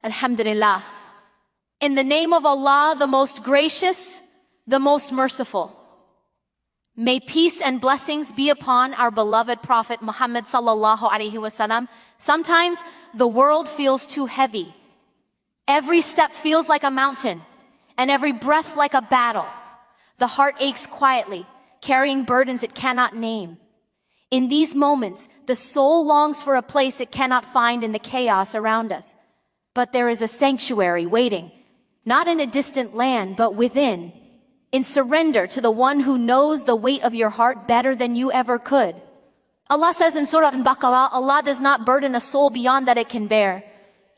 Alhamdulillah. In the name of Allah, the most gracious, the most merciful. May peace and blessings be upon our beloved Prophet Muhammad sallallahu alaihi wasallam. Sometimes the world feels too heavy. Every step feels like a mountain, and every breath like a battle. The heart aches quietly, carrying burdens it cannot name. In these moments, the soul longs for a place it cannot find in the chaos around us. But there is a sanctuary waiting, not in a distant land, but within, in surrender to the one who knows the weight of your heart better than you ever could. Allah says in Surah Al-Baqarah, Allah does not burden a soul beyond that it can bear.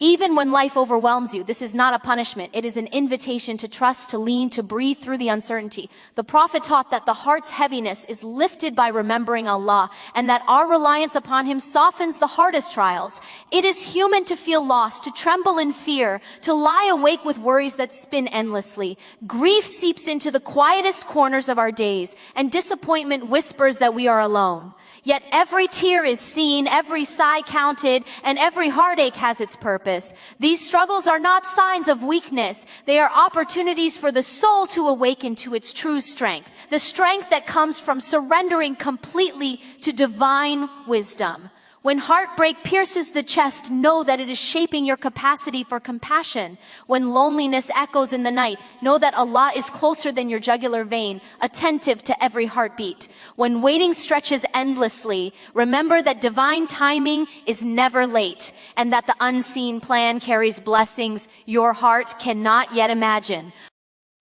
Even when life overwhelms you, this is not a punishment. It is an invitation to trust, to lean, to breathe through the uncertainty. The Prophet taught that the heart's heaviness is lifted by remembering Allah, and that our reliance upon Him softens the hardest trials. It is human to feel lost, to tremble in fear, to lie awake with worries that spin endlessly. Grief seeps into the quietest corners of our days, and disappointment whispers that we are alone. Yet every tear is seen, every sigh counted, and every heartache has its purpose. These struggles are not signs of weakness. They are opportunities for the soul to awaken to its true strength. The strength that comes from surrendering completely to divine wisdom. When heartbreak pierces the chest, know that it is shaping your capacity for compassion. When loneliness echoes in the night, know that Allah is closer than your jugular vein, attentive to every heartbeat. When waiting stretches endlessly, remember that divine timing is never late, and that the unseen plan carries blessings your heart cannot yet imagine.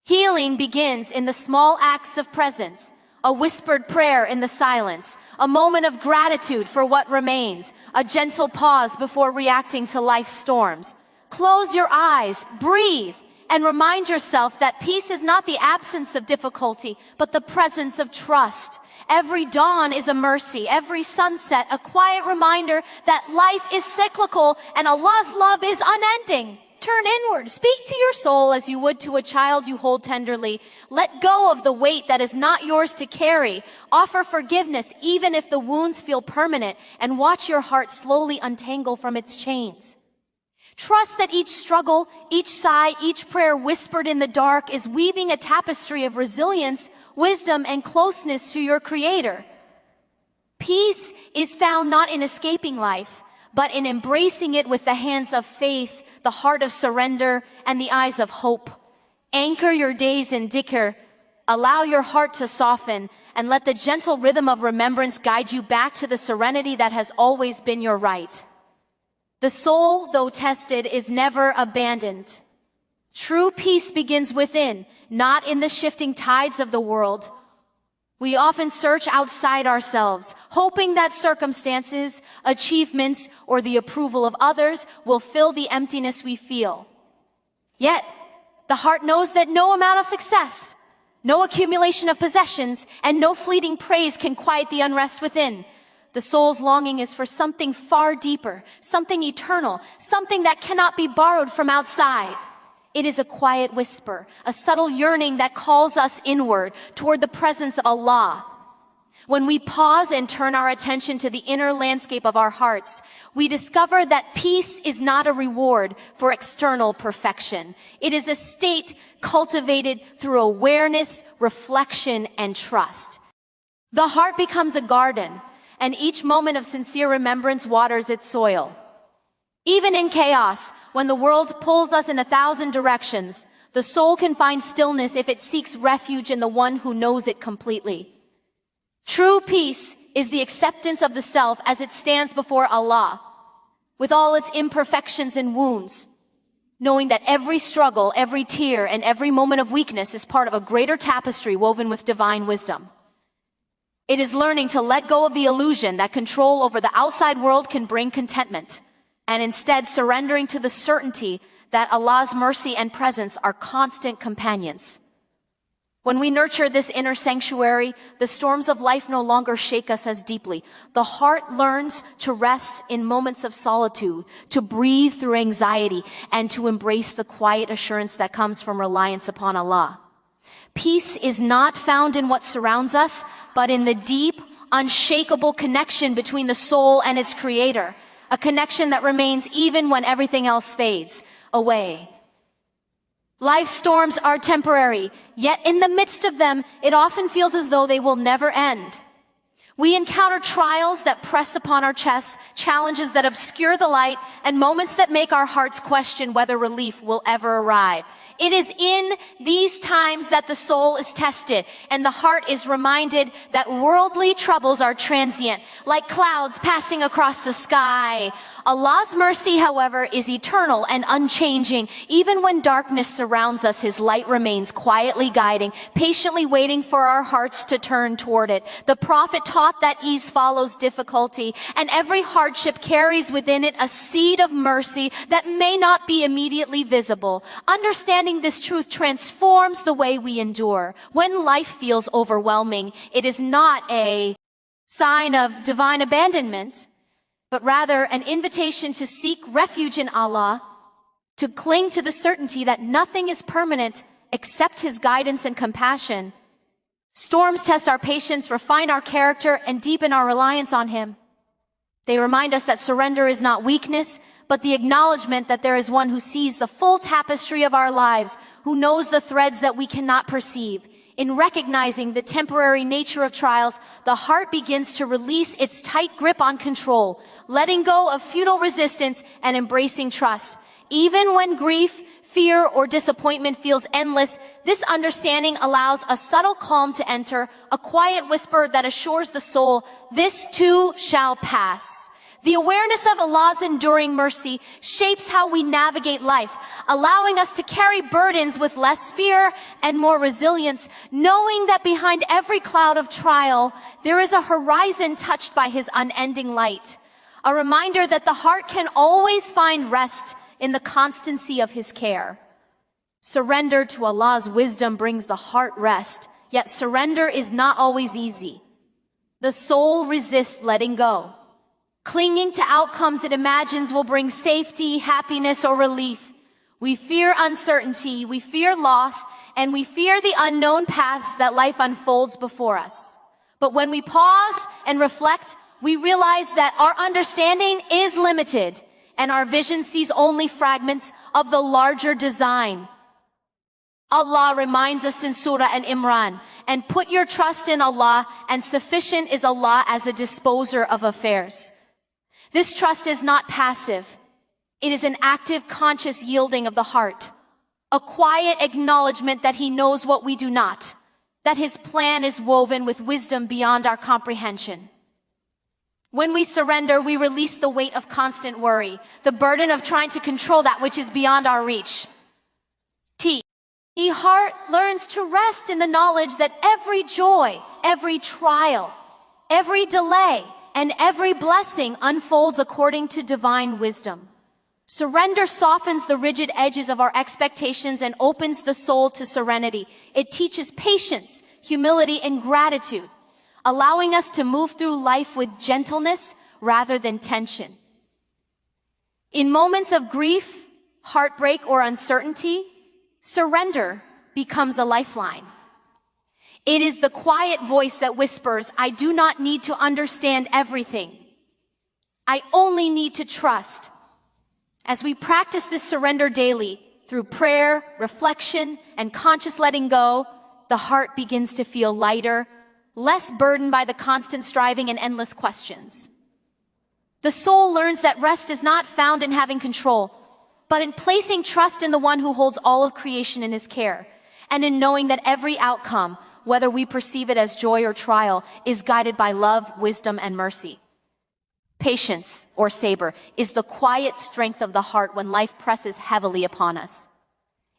Healing begins in the small acts of presence. A whispered prayer in the silence, a moment of gratitude for what remains, a gentle pause before reacting to life's storms. Close your eyes, breathe, and remind yourself that peace is not the absence of difficulty, but the presence of trust. Every dawn is a mercy, every sunset a quiet reminder that life is cyclical and Allah's love is unending. Turn inward. Speak to your soul as you would to a child you hold tenderly. Let go of the weight that is not yours to carry. Offer forgiveness even if the wounds feel permanent, and watch your heart slowly untangle from its chains. Trust that each struggle, each sigh, each prayer whispered in the dark is weaving a tapestry of resilience, wisdom, and closeness to your Creator. Peace is found not in escaping life, but in embracing it with the hands of faith, the heart of surrender, and the eyes of hope. Anchor your days in Dhikr. Allow your heart to soften, and let the gentle rhythm of remembrance guide you back to the serenity that has always been your right. The soul, though tested, is never abandoned. True peace begins within, not in the shifting tides of the world. We often search outside ourselves, hoping that circumstances, achievements, or the approval of others will fill the emptiness we feel. Yet, the heart knows that no amount of success, no accumulation of possessions, and no fleeting praise can quiet the unrest within. The soul's longing is for something far deeper, something eternal, something that cannot be borrowed from outside. It is a quiet whisper, a subtle yearning that calls us inward toward the presence of Allah. When we pause and turn our attention to the inner landscape of our hearts, we discover that peace is not a reward for external perfection. It is a state cultivated through awareness, reflection, and trust. The heart becomes a garden, and each moment of sincere remembrance waters its soil. Even in chaos, when the world pulls us in 1,000 directions, the soul can find stillness if it seeks refuge in the one who knows it completely. True peace is the acceptance of the self as it stands before Allah, with all its imperfections and wounds, knowing that every struggle, every tear, and every moment of weakness is part of a greater tapestry woven with divine wisdom. It is learning to let go of the illusion that control over the outside world can bring contentment, and instead surrendering to the certainty that Allah's mercy and presence are constant companions. When we nurture this inner sanctuary, the storms of life no longer shake us as deeply. The heart learns to rest in moments of solitude, to breathe through anxiety, and to embrace the quiet assurance that comes from reliance upon Allah. Peace is not found in what surrounds us, but in the deep, unshakable connection between the soul and its Creator. A connection that remains even when everything else fades. away. Life's storms are temporary, yet in the midst of them, it often feels as though they will never end. We encounter trials that press upon our chests, challenges that obscure the light, and moments that make our hearts question whether relief will ever arrive. It is in these times that the soul is tested, and the heart is reminded that worldly troubles are transient, like clouds passing across the sky. Allah's mercy, however, is eternal and unchanging. Even when darkness surrounds us, His light remains quietly guiding, patiently waiting for our hearts to turn toward it. The Prophet taught that ease follows difficulty, and every hardship carries within it a seed of mercy that may not be immediately visible. Understanding this truth transforms the way we endure. When life feels overwhelming, it is not a sign of divine abandonment, but rather an invitation to seek refuge in Allah, to cling to the certainty that nothing is permanent except His guidance and compassion. Storms test our patience, refine our character, and deepen our reliance on Him. They remind us that surrender is not weakness, but the acknowledgement that there is one who sees the full tapestry of our lives, who knows the threads that we cannot perceive. In recognizing the temporary nature of trials, the heart begins to release its tight grip on control, letting go of futile resistance and embracing trust. Even when grief, fear, or disappointment feels endless, this understanding allows a subtle calm to enter, a quiet whisper that assures the soul, this too shall pass. The awareness of Allah's enduring mercy shapes how we navigate life, allowing us to carry burdens with less fear and more resilience, knowing that behind every cloud of trial, there is a horizon touched by His unending light. A reminder that the heart can always find rest in the constancy of His care. Surrender to Allah's wisdom brings the heart rest, yet surrender is not always easy. The soul resists letting go, clinging to outcomes it imagines will bring safety, happiness, or relief. We fear uncertainty, we fear loss, and we fear the unknown paths that life unfolds before us. But when we pause and reflect, we realize that our understanding is limited, and our vision sees only fragments of the larger design. Allah reminds us in Surah Al-Imran, and put your trust in Allah, and sufficient is Allah as a disposer of affairs. This trust is not passive. It is an active, conscious yielding of the heart, a quiet acknowledgement that He knows what we do not, that His plan is woven with wisdom beyond our comprehension. When we surrender, we release the weight of constant worry, the burden of trying to control that which is beyond our reach. The heart learns to rest in the knowledge that every joy, every trial, every delay, and every blessing unfolds according to divine wisdom. Surrender softens the rigid edges of our expectations and opens the soul to serenity. It teaches patience, humility, and gratitude, allowing us to move through life with gentleness rather than tension. In moments of grief, heartbreak, or uncertainty, surrender becomes a lifeline. It is the quiet voice that whispers, I do not need to understand everything. I only need to trust. As we practice this surrender daily, through prayer, reflection, and conscious letting go, the heart begins to feel lighter, less burdened by the constant striving and endless questions. The soul learns that rest is not found in having control, but in placing trust in the one who holds all of creation in His care, and in knowing that every outcome, whether we perceive it as joy or trial, is guided by love, wisdom, and mercy. Patience, or sabr, is the quiet strength of the heart when life presses heavily upon us.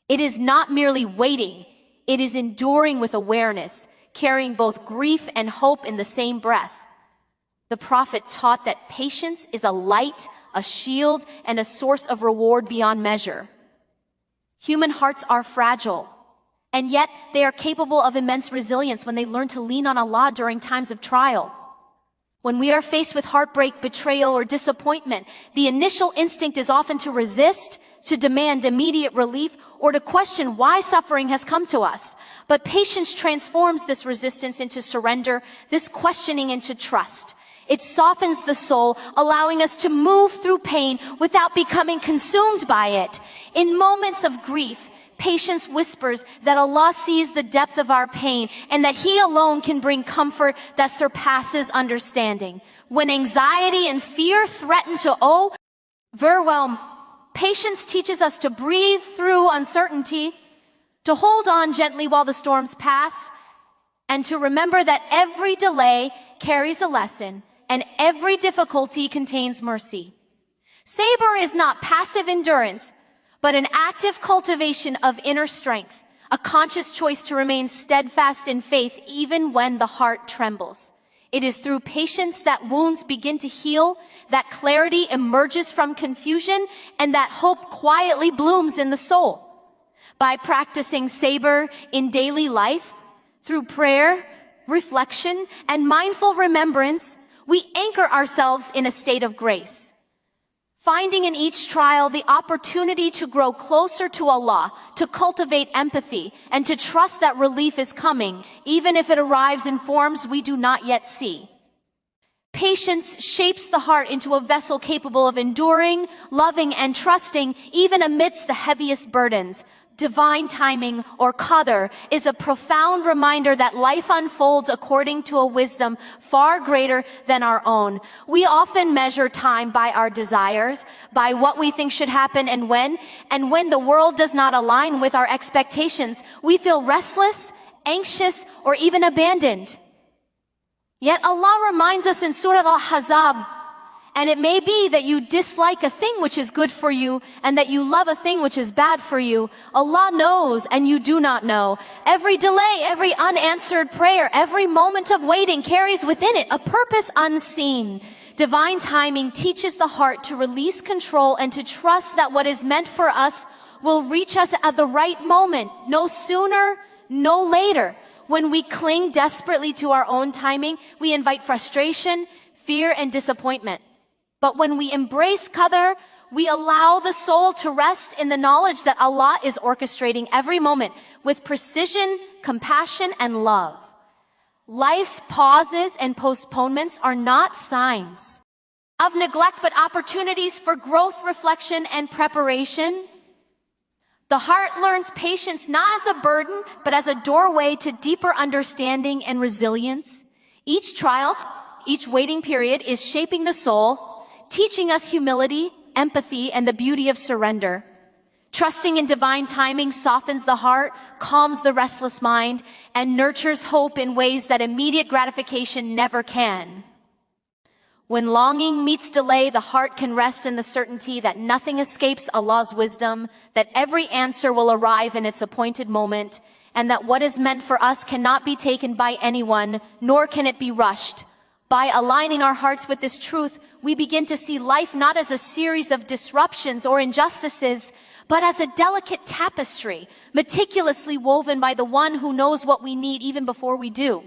It is not merely waiting, it is enduring with awareness, carrying both grief and hope in the same breath. The Prophet taught that patience is a light, a shield, and a source of reward beyond measure. Human hearts are fragile, and yet they are capable of immense resilience when they learn to lean on Allah during times of trial. When we are faced with heartbreak, betrayal, or disappointment, the initial instinct is often to resist, to demand immediate relief, or to question why suffering has come to us. But patience transforms this resistance into surrender, this questioning into trust. It softens the soul, allowing us to move through pain without becoming consumed by it. In moments of grief, patience whispers that Allah sees the depth of our pain and that He alone can bring comfort that surpasses understanding. When anxiety and fear threaten to overwhelm, patience teaches us to breathe through uncertainty, to hold on gently while the storms pass, and to remember that every delay carries a lesson and every difficulty contains mercy. Sabr is not passive endurance, but an active cultivation of inner strength, a conscious choice to remain steadfast in faith even when the heart trembles. It is through patience that wounds begin to heal, that clarity emerges from confusion, and that hope quietly blooms in the soul. By practicing Sabr in daily life, through prayer, reflection, and mindful remembrance, we anchor ourselves in a state of grace, finding in each trial the opportunity to grow closer to Allah, to cultivate empathy, and to trust that relief is coming, even if it arrives in forms we do not yet see. Patience shapes the heart into a vessel capable of enduring, loving, and trusting even amidst the heaviest burdens. Divine timing, or Qadr, is a profound reminder that life unfolds according to a wisdom far greater than our own. We often measure time by our desires, by what we think should happen and when the world does not align with our expectations, we feel restless, anxious, or even abandoned. Yet Allah reminds us in Surah Al-Ahzab, and it may be that you dislike a thing which is good for you and that you love a thing which is bad for you. Allah knows and you do not know. Every delay, every unanswered prayer, every moment of waiting carries within it a purpose unseen. Divine timing teaches the heart to release control and to trust that what is meant for us will reach us at the right moment, no sooner, no later. When we cling desperately to our own timing, we invite frustration, fear, and disappointment. But when we embrace Qadr, we allow the soul to rest in the knowledge that Allah is orchestrating every moment with precision, compassion, and love. Life's pauses and postponements are not signs of neglect, but opportunities for growth, reflection, and preparation. The heart learns patience not as a burden, but as a doorway to deeper understanding and resilience. Each trial, each waiting period is shaping the soul, teaching us humility, empathy, and the beauty of surrender. Trusting in divine timing softens the heart, calms the restless mind, and nurtures hope in ways that immediate gratification never can. When longing meets delay, the heart can rest in the certainty that nothing escapes Allah's wisdom, that every answer will arrive in its appointed moment, and that what is meant for us cannot be taken by anyone, nor can it be rushed. By aligning our hearts with this truth, we begin to see life not as a series of disruptions or injustices, but as a delicate tapestry, meticulously woven by the one who knows what we need even before we do.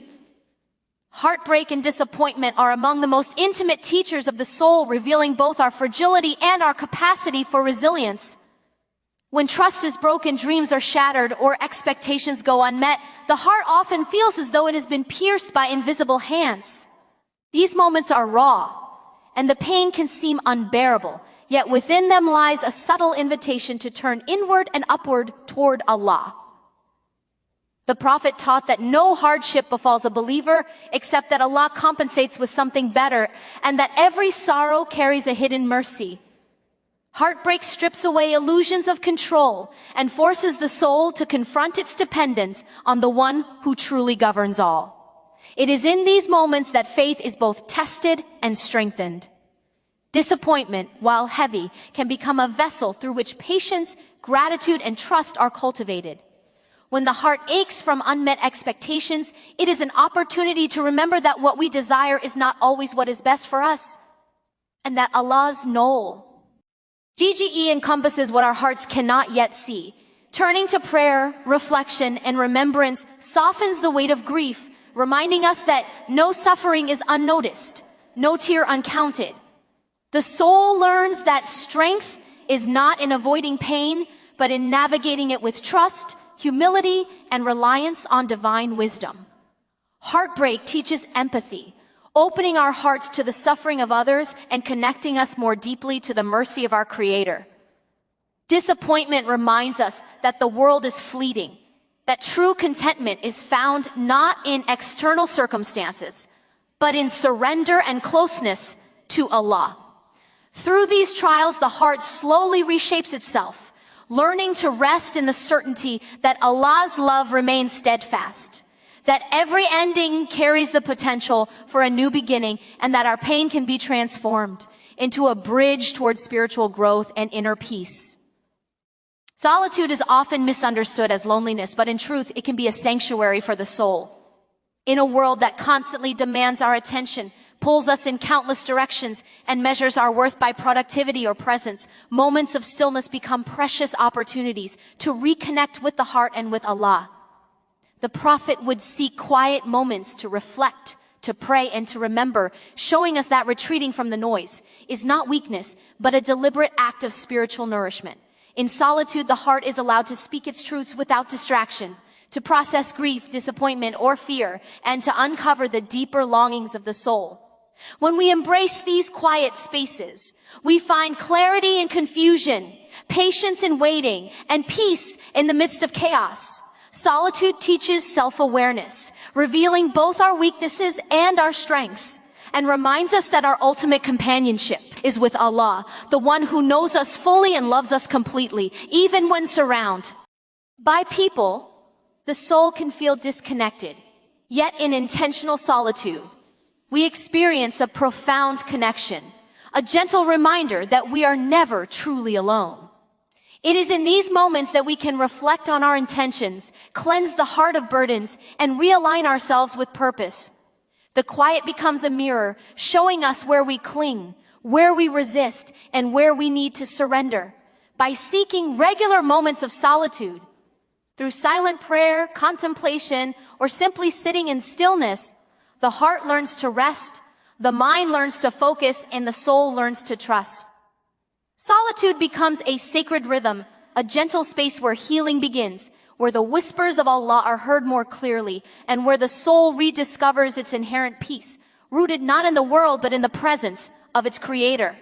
Heartbreak and disappointment are among the most intimate teachers of the soul, revealing both our fragility and our capacity for resilience. When trust is broken, dreams are shattered, or expectations go unmet, the heart often feels as though it has been pierced by invisible hands. These moments are raw, and the pain can seem unbearable, yet within them lies a subtle invitation to turn inward and upward toward Allah. The Prophet taught that no hardship befalls a believer except that Allah compensates with something better, and that every sorrow carries a hidden mercy. Heartbreak strips away illusions of control and forces the soul to confront its dependence on the one who truly governs all. It is in these moments that faith is both tested and strengthened. Disappointment, while heavy, can become a vessel through which patience, gratitude, and trust are cultivated. When the heart aches from unmet expectations, it is an opportunity to remember that what we desire is not always what is best for us, and that Allah's knowl. GGE encompasses what our hearts cannot yet see. Turning to prayer, reflection, and remembrance softens the weight of grief, reminding us that no suffering is unnoticed, no tear uncounted. The soul learns that strength is not in avoiding pain, but in navigating it with trust, humility, and reliance on divine wisdom. Heartbreak teaches empathy. opening our hearts to the suffering of others and connecting us more deeply to the mercy of our Creator. Disappointment reminds us that the world is fleeting, that true contentment is found not in external circumstances, but in surrender and closeness to Allah. Through these trials, the heart slowly reshapes itself, learning to rest in the certainty that Allah's love remains steadfast, that every ending carries the potential for a new beginning, and that our pain can be transformed into a bridge towards spiritual growth and inner peace. Solitude is often misunderstood as loneliness, but in truth, it can be a sanctuary for the soul. In a world that constantly demands our attention, pulls us in countless directions, and measures our worth by productivity or presence, moments of stillness become precious opportunities to reconnect with the heart and with Allah. The Prophet would seek quiet moments to reflect, to pray, and to remember, showing us that retreating from the noise is not weakness, but a deliberate act of spiritual nourishment. In solitude, the heart is allowed to speak its truths without distraction, to process grief, disappointment, or fear, and to uncover the deeper longings of the soul. When we embrace these quiet spaces, we find clarity in confusion, patience in waiting, and peace in the midst of chaos. Solitude teaches self-awareness, revealing both our weaknesses and our strengths, and reminds us that our ultimate companionship is with Allah, the one who knows us fully and loves us completely, even when surrounded by people. The soul can feel disconnected, yet in intentional solitude, we experience a profound connection, a gentle reminder that we are never truly alone. It is in these moments that we can reflect on our intentions, cleanse the heart of burdens, and realign ourselves with purpose. The quiet becomes a mirror, showing us where we cling, where we resist, and where we need to surrender. By seeking regular moments of solitude, through silent prayer, contemplation, or simply sitting in stillness, the heart learns to rest, the mind learns to focus, and the soul learns to trust. Solitude becomes a sacred rhythm, a gentle space where healing begins, where the whispers of Allah are heard more clearly, and where the soul rediscovers its inherent peace, rooted not in the world but in the presence of its Creator.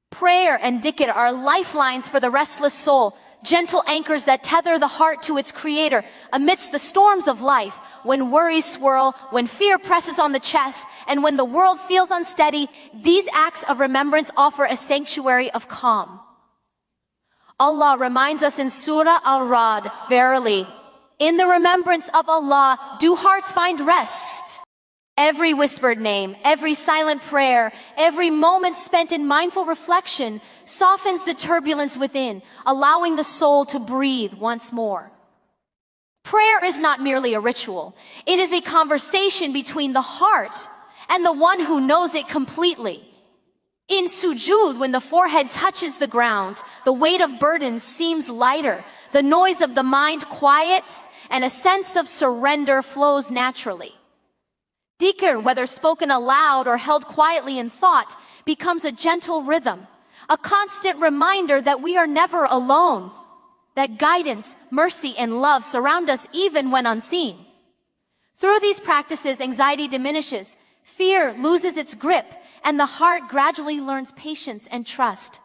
Prayer and dhikr are lifelines for the restless soul, gentle anchors that tether the heart to its Creator amidst the storms of life. When worries swirl, when fear presses on the chest, and when the world feels unsteady, these acts of remembrance offer a sanctuary of calm. Allah reminds us in Surah Al-Ra'd, verily, in the remembrance of Allah do hearts find rest. Every whispered name, every silent prayer, every moment spent in mindful reflection softens the turbulence within, allowing the soul to breathe once more. Prayer is not merely a ritual. It is a conversation between the heart and the one who knows it completely. In sujood, when the forehead touches the ground, the weight of burdens seems lighter, the noise of the mind quiets, and a sense of surrender flows naturally. Dhikr, whether spoken aloud or held quietly in thought, becomes a gentle rhythm, a constant reminder that we are never alone, that guidance, mercy, and love surround us even when unseen. Through these practices, anxiety diminishes, fear loses its grip, and the heart gradually learns patience and trust.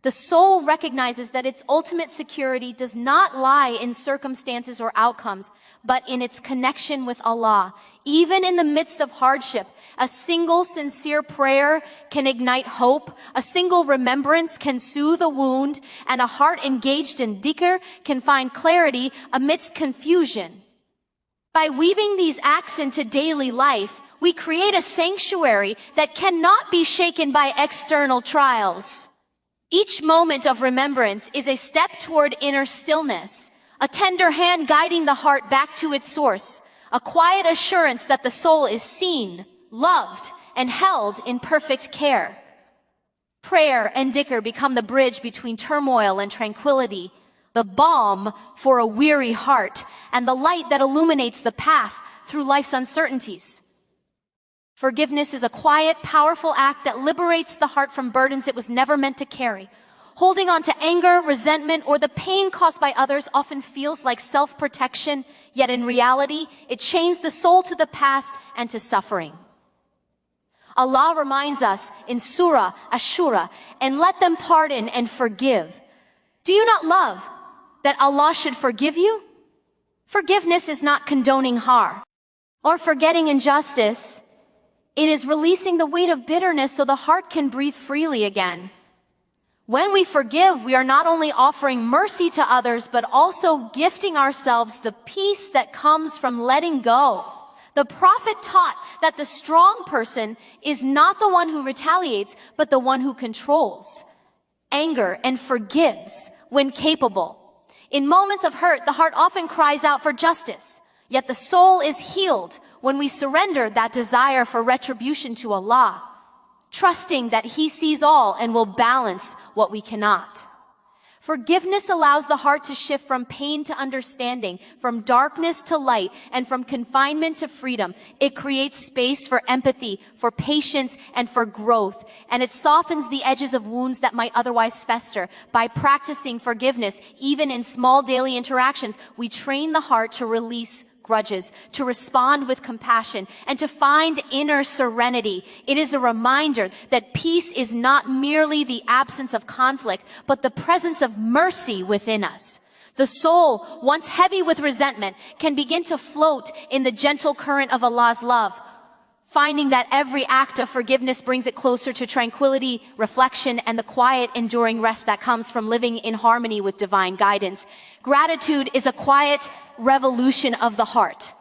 The soul recognizes that its ultimate security does not lie in circumstances or outcomes, but in its connection with Allah. Even in the midst of hardship, a single sincere prayer can ignite hope, a single remembrance can soothe a wound, and a heart engaged in dhikr can find clarity amidst confusion. By weaving these acts into daily life, we create a sanctuary that cannot be shaken by external trials. Each moment of remembrance is a step toward inner stillness, a tender hand guiding the heart back to its source, a quiet assurance that the soul is seen, loved, and held in perfect care. Prayer and dhikr become the bridge between turmoil and tranquility, the balm for a weary heart, and the light that illuminates the path through life's uncertainties. Forgiveness is a quiet, powerful act that liberates the heart from burdens it was never meant to carry. Holding on to anger, resentment, or the pain caused by others often feels like self-protection, yet in reality, it chains the soul to the past and to suffering. Allah reminds us in Surah Ash-Shura, and let them pardon and forgive. Do you not love that Allah should forgive you? Forgiveness is not condoning harm or forgetting injustice. It is releasing the weight of bitterness so the heart can breathe freely again. When we forgive, we are not only offering mercy to others, but also gifting ourselves the peace that comes from letting go. The Prophet taught that the strong person is not the one who retaliates, but the one who controls anger and forgives when capable. In moments of hurt, the heart often cries out for justice, yet the soul is healed when we surrender that desire for retribution to Allah, trusting that He sees all and will balance what we cannot. Forgiveness allows the heart to shift from pain to understanding, from darkness to light, and from confinement to freedom. It creates space for empathy, for patience, and for growth. And it softens the edges of wounds that might otherwise fester. By practicing forgiveness, even in small daily interactions, we train the heart to release grudges, to respond with compassion, and to find inner serenity. It is a reminder that peace is not merely the absence of conflict, but the presence of mercy within us. The soul, once heavy with resentment, can begin to float in the gentle current of Allah's love, finding that every act of forgiveness brings it closer to tranquility, reflection, and the quiet, enduring rest that comes from living in harmony with divine guidance. Gratitude is a quiet revolution of the heart,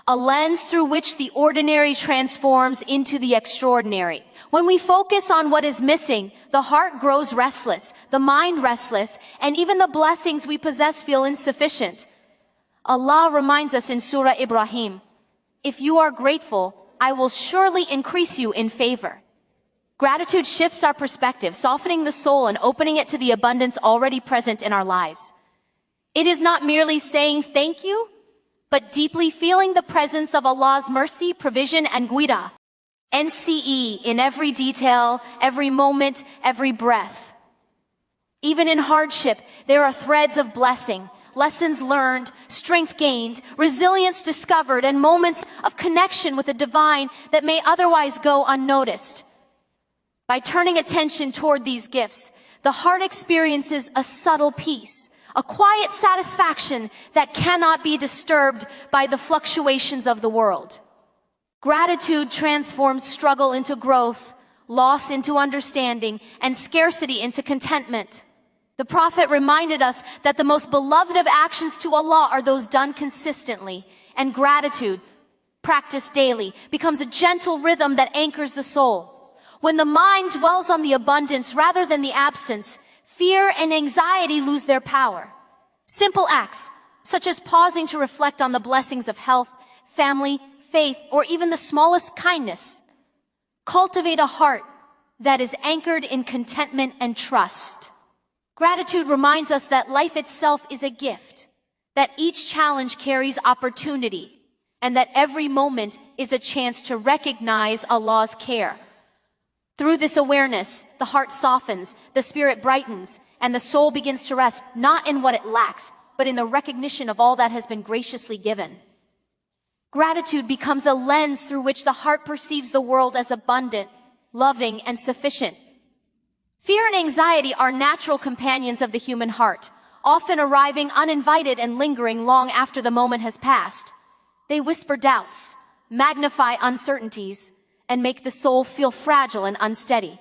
a lens through which the ordinary transforms into the extraordinary. When we focus on what is missing, the heart grows restless, the mind restless, and even the blessings we possess feel insufficient. Allah reminds us in Surah Ibrahim, "If you are grateful, I will surely increase you in favor." Gratitude shifts our perspective, softening the soul and opening it to the abundance already present in our lives. It is not merely saying thank you, but deeply feeling the presence of Allah's mercy, provision, and guida, NCE, in every detail, every moment, every breath. Even in hardship, there are threads of blessing, lessons learned, strength gained, resilience discovered, and moments of connection with the divine that may otherwise go unnoticed. By turning attention toward these gifts, the heart experiences a subtle peace, a quiet satisfaction that cannot be disturbed by the fluctuations of the world. Gratitude transforms struggle into growth, loss into understanding, and scarcity into contentment. The Prophet reminded us that the most beloved of actions to Allah are those done consistently, and gratitude, practiced daily, becomes a gentle rhythm that anchors the soul. When the mind dwells on the abundance rather than the absence, fear and anxiety lose their power. Simple acts, such as pausing to reflect on the blessings of health, family, faith, or even the smallest kindness, cultivate a heart that is anchored in contentment and trust. Gratitude reminds us that life itself is a gift, that each challenge carries opportunity, and that every moment is a chance to recognize Allah's care. Through this awareness, the heart softens, the spirit brightens, and the soul begins to rest not in what it lacks, but in the recognition of all that has been graciously given. Gratitude becomes a lens through which the heart perceives the world as abundant, loving, and sufficient. Fear and anxiety are natural companions of the human heart, often arriving uninvited and lingering long after the moment has passed. They whisper doubts, magnify uncertainties, and make the soul feel fragile and unsteady.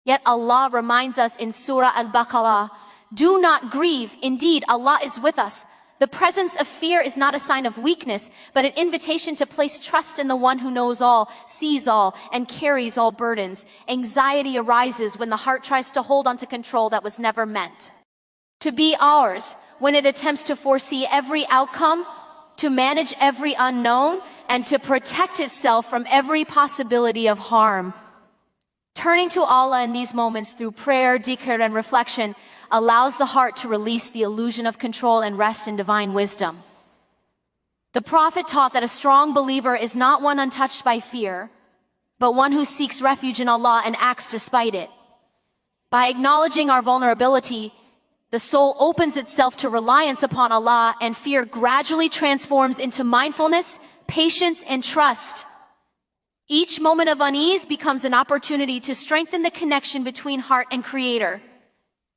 Yet Allah reminds us in Surah Al-Baqarah, "Do not grieve, indeed Allah is with us." The presence of fear is not a sign of weakness, but an invitation to place trust in the one who knows all, sees all, and carries all burdens. Anxiety arises when the heart tries to hold on to control that was never meant to be ours, when it attempts to foresee every outcome, to manage every unknown, and to protect itself from every possibility of harm. Turning to Allah in these moments through prayer, dhikr, and reflection allows the heart to release the illusion of control and rest in divine wisdom. The Prophet taught that a strong believer is not one untouched by fear, but one who seeks refuge in Allah and acts despite it. By acknowledging our vulnerability, the soul opens itself to reliance upon Allah, and fear gradually transforms into mindfulness, patience, and trust. Each moment of unease becomes an opportunity to strengthen the connection between heart and Creator.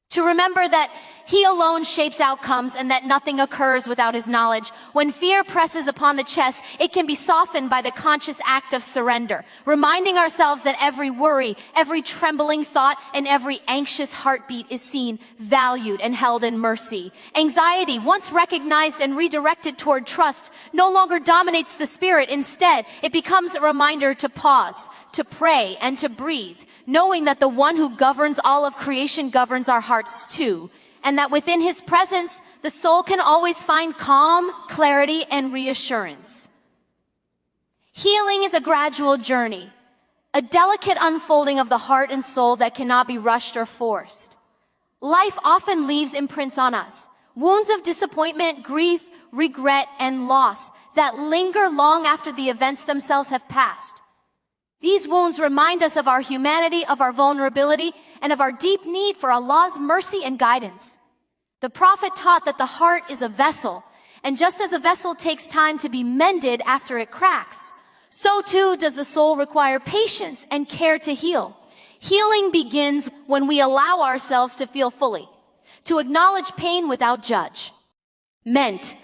To remember that He alone shapes outcomes and that nothing occurs without His knowledge. When fear presses upon the chest, it can be softened by the conscious act of surrender, reminding ourselves that every worry, every trembling thought, and every anxious heartbeat is seen, valued, and held in mercy. Anxiety, once recognized and redirected toward trust, no longer dominates the spirit. Instead, it becomes a reminder to pause, to pray, and to breathe, knowing that the one who governs all of creation governs our hearts too, and that within His presence, the soul can always find calm, clarity, and reassurance. Healing is a gradual journey, a delicate unfolding of the heart and soul that cannot be rushed or forced. Life often leaves imprints on us, wounds of disappointment, grief, regret, and loss that linger long after the events themselves have passed. These wounds remind us of our humanity, of our vulnerability, and of our deep need for Allah's mercy and guidance. The Prophet taught that the heart is a vessel, and just as a vessel takes time to be mended after it cracks, so too does the soul require patience and care to heal. Healing begins when we allow ourselves to feel fully, to acknowledge pain without judgment,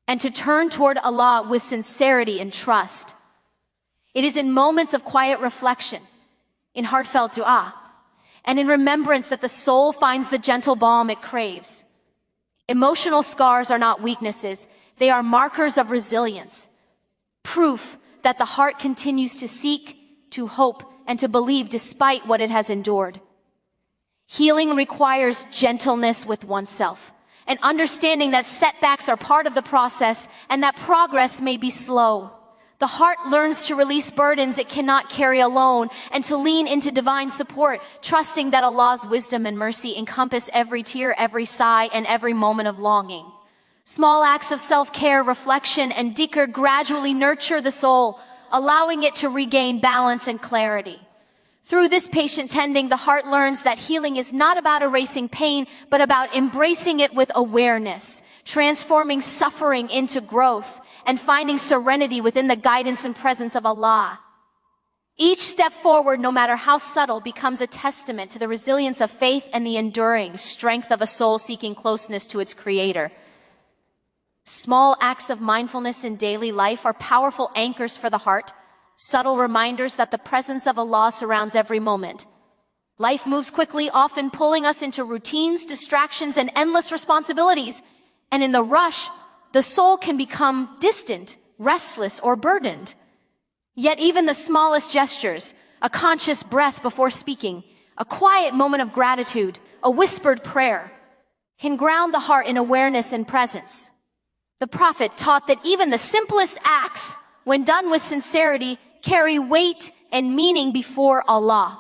and to turn toward Allah with sincerity and trust. It is in moments of quiet reflection, in heartfelt dua, and in remembrance that the soul finds the gentle balm it craves. Emotional scars are not weaknesses. They are markers of resilience, proof that the heart continues to seek, to hope, and to believe despite what it has endured. Healing requires gentleness with oneself, and understanding that setbacks are part of the process and that progress may be slow. The heart learns to release burdens it cannot carry alone and to lean into divine support, trusting that Allah's wisdom and mercy encompass every tear, every sigh, and every moment of longing. Small acts of self-care, reflection, and dhikr gradually nurture the soul, allowing it to regain balance and clarity. Through this patient tending, the heart learns that healing is not about erasing pain, but about embracing it with awareness, transforming suffering into growth, and finding serenity within the guidance and presence of Allah. Each step forward, no matter how subtle, becomes a testament to the resilience of faith and the enduring strength of a soul seeking closeness to its Creator. Small acts of mindfulness in daily life are powerful anchors for the heart, subtle reminders that the presence of Allah surrounds every moment. Life moves quickly, often pulling us into routines, distractions, and endless responsibilities. And in the rush, the soul can become distant, restless, or burdened. Yet even the smallest gestures, a conscious breath before speaking, a quiet moment of gratitude, a whispered prayer, can ground the heart in awareness and presence. The Prophet taught that even the simplest acts, when done with sincerity, carry weight and meaning before Allah.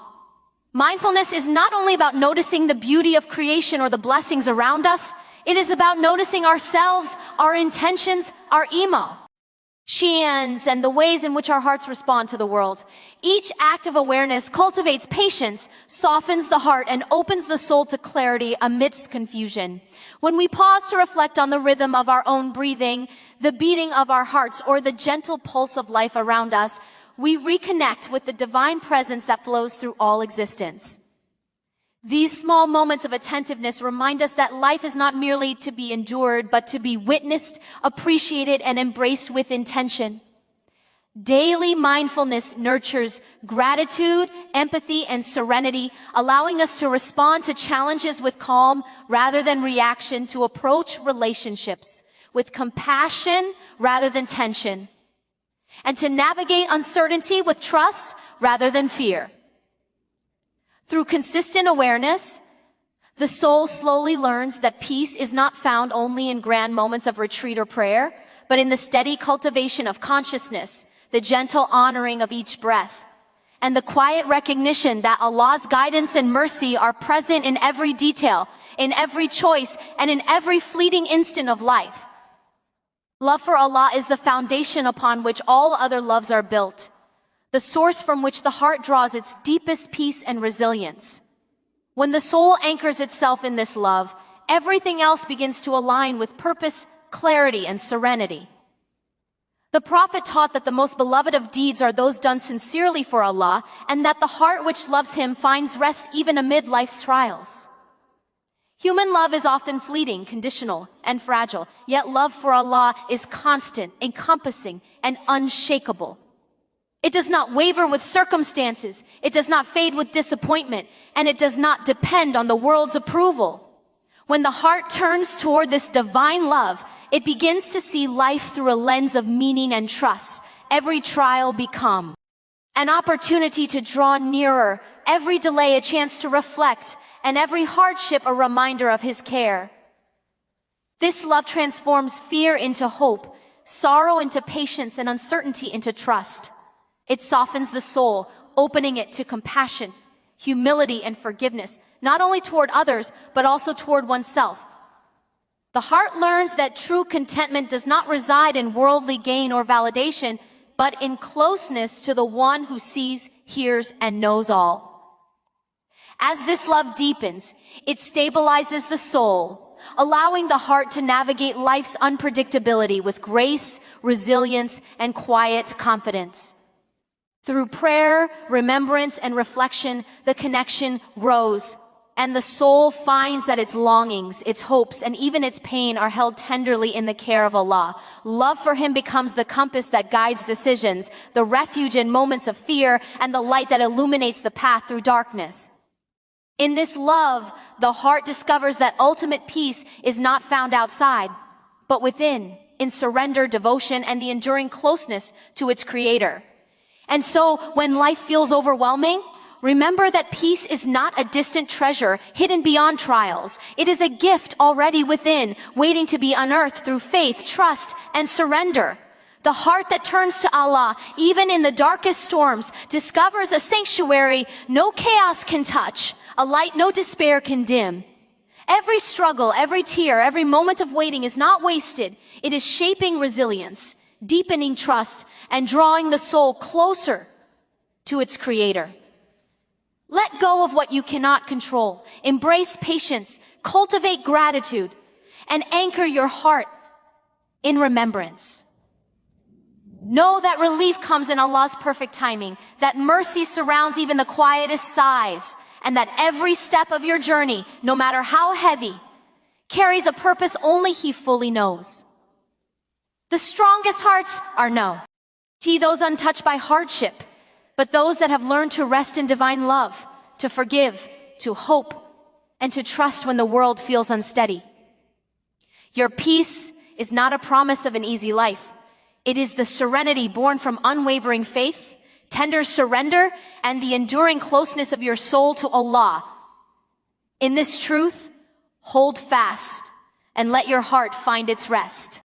Mindfulness is not only about noticing the beauty of creation or the blessings around us, it is about noticing ourselves, our intentions, our emotions, and the ways in which our hearts respond to the world. Each act of awareness cultivates patience, softens the heart, and opens the soul to clarity amidst confusion. When we pause to reflect on the rhythm of our own breathing, the beating of our hearts, or the gentle pulse of life around us, we reconnect with the divine presence that flows through all existence. These small moments of attentiveness remind us that life is not merely to be endured, but to be witnessed, appreciated, and embraced with intention. Daily mindfulness nurtures gratitude, empathy, and serenity, allowing us to respond to challenges with calm rather than reaction, to approach relationships with compassion rather than tension, and to navigate uncertainty with trust rather than fear. Through consistent awareness, the soul slowly learns that peace is not found only in grand moments of retreat or prayer, but in the steady cultivation of consciousness, the gentle honoring of each breath, and the quiet recognition that Allah's guidance and mercy are present in every detail, in every choice, and in every fleeting instant of life. Love for Allah is the foundation upon which all other loves are built, the source from which the heart draws its deepest peace and resilience. When the soul anchors itself in this love, everything else begins to align with purpose, clarity, and serenity. The Prophet taught that the most beloved of deeds are those done sincerely for Allah, and that the heart which loves Him finds rest even amid life's trials. Human love is often fleeting, conditional, and fragile, yet love for Allah is constant, encompassing, and unshakable. It does not waver with circumstances, it does not fade with disappointment, and it does not depend on the world's approval. When the heart turns toward this divine love, it begins to see life through a lens of meaning and trust. Every trial become an opportunity to draw nearer, every delay a chance to reflect, and every hardship a reminder of His care. This love transforms fear into hope, sorrow into patience, and uncertainty into trust. It softens the soul, opening it to compassion, humility, and forgiveness, not only toward others, but also toward oneself. The heart learns that true contentment does not reside in worldly gain or validation, but in closeness to the one who sees, hears, and knows all. As this love deepens, it stabilizes the soul, allowing the heart to navigate life's unpredictability with grace, resilience, and quiet confidence. Through prayer, remembrance, and reflection, the connection grows, and the soul finds that its longings, its hopes, and even its pain are held tenderly in the care of Allah. Love for Him becomes the compass that guides decisions, the refuge in moments of fear, and the light that illuminates the path through darkness. In this love, the heart discovers that ultimate peace is not found outside, but within, in surrender, devotion, and the enduring closeness to its Creator. And so, when life feels overwhelming, remember that peace is not a distant treasure hidden beyond trials. It is a gift already within, waiting to be unearthed through faith, trust, and surrender. The heart that turns to Allah, even in the darkest storms, discovers a sanctuary no chaos can touch, a light no despair can dim. Every struggle, every tear, every moment of waiting is not wasted. It is shaping resilience, deepening trust, and drawing the soul closer to its Creator. Let go of what you cannot control. Embrace patience, cultivate gratitude, and anchor your heart in remembrance. Know that relief comes in Allah's perfect timing, that mercy surrounds even the quietest sighs, and that every step of your journey, no matter how heavy, carries a purpose only He fully knows. The strongest hearts are those untouched by hardship, but those that have learned to rest in divine love, to forgive, to hope, and to trust when the world feels unsteady. Your peace is not a promise of an easy life. It is the serenity born from unwavering faith, tender surrender, and the enduring closeness of your soul to Allah. In this truth, hold fast and let your heart find its rest.